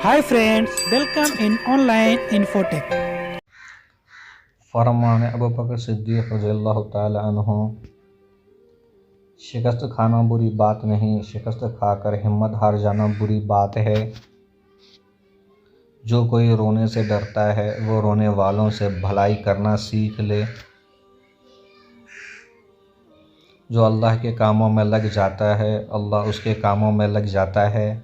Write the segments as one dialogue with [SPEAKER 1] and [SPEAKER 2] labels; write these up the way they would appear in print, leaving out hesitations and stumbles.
[SPEAKER 1] Hi friends, welcome in online Infotech.
[SPEAKER 2] فرمان ابو بکر صدیق رضی اللہ تعالی عنہ، شکست کھانا بری بات نہیں، شکست کھا کر ہمت ہار جانا بری بات ہے۔ جو کوئی رونے سے ڈرتا ہے وہ رونے والوں سے بھلائی کرنا سیکھ لے۔ جو اللہ کے کاموں میں لگ جاتا ہے اللہ اس کے کاموں میں لگ جاتا ہے۔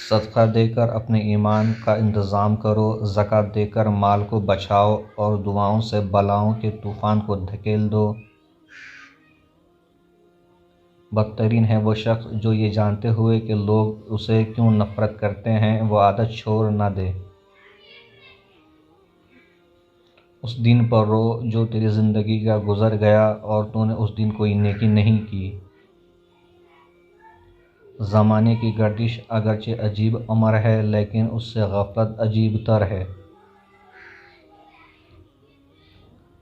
[SPEAKER 2] صدقہ دے کر اپنے ایمان کا انتظام کرو، زکوٰۃ دے کر مال کو بچاؤ اور دعاؤں سے بلاؤں کے طوفان کو دھکیل دو۔ بدترین ہے وہ شخص جو یہ جانتے ہوئے کہ لوگ اسے کیوں نفرت کرتے ہیں وہ عادت چھوڑ نہ دے۔ اس دن پر رو جو تیری زندگی کا گزر گیا اور تو نے اس دن کوئی نیکی نہیں کی۔ زمانے کی گردش اگرچہ عجیب امر ہے لیکن اس سے غفلت عجیب تر ہے۔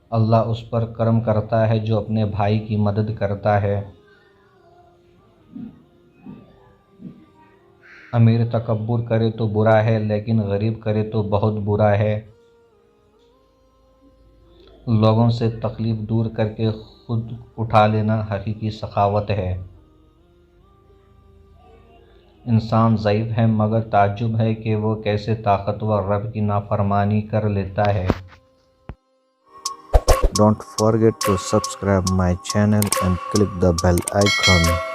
[SPEAKER 2] اللہ اس پر کرم کرتا ہے جو اپنے بھائی کی مدد کرتا ہے۔ امیر تکبر کرے تو برا ہے لیکن غریب کرے تو بہت برا ہے۔ لوگوں سے تکلیف دور کر کے خود اٹھا لینا حقیقی سخاوت ہے۔ انسان ضعیف ہے مگر تعجب ہے کہ وہ کیسے طاقتور رب کی نافرمانی کر لیتا ہے۔ Don't forget to subscribe my channel and click the bell icon.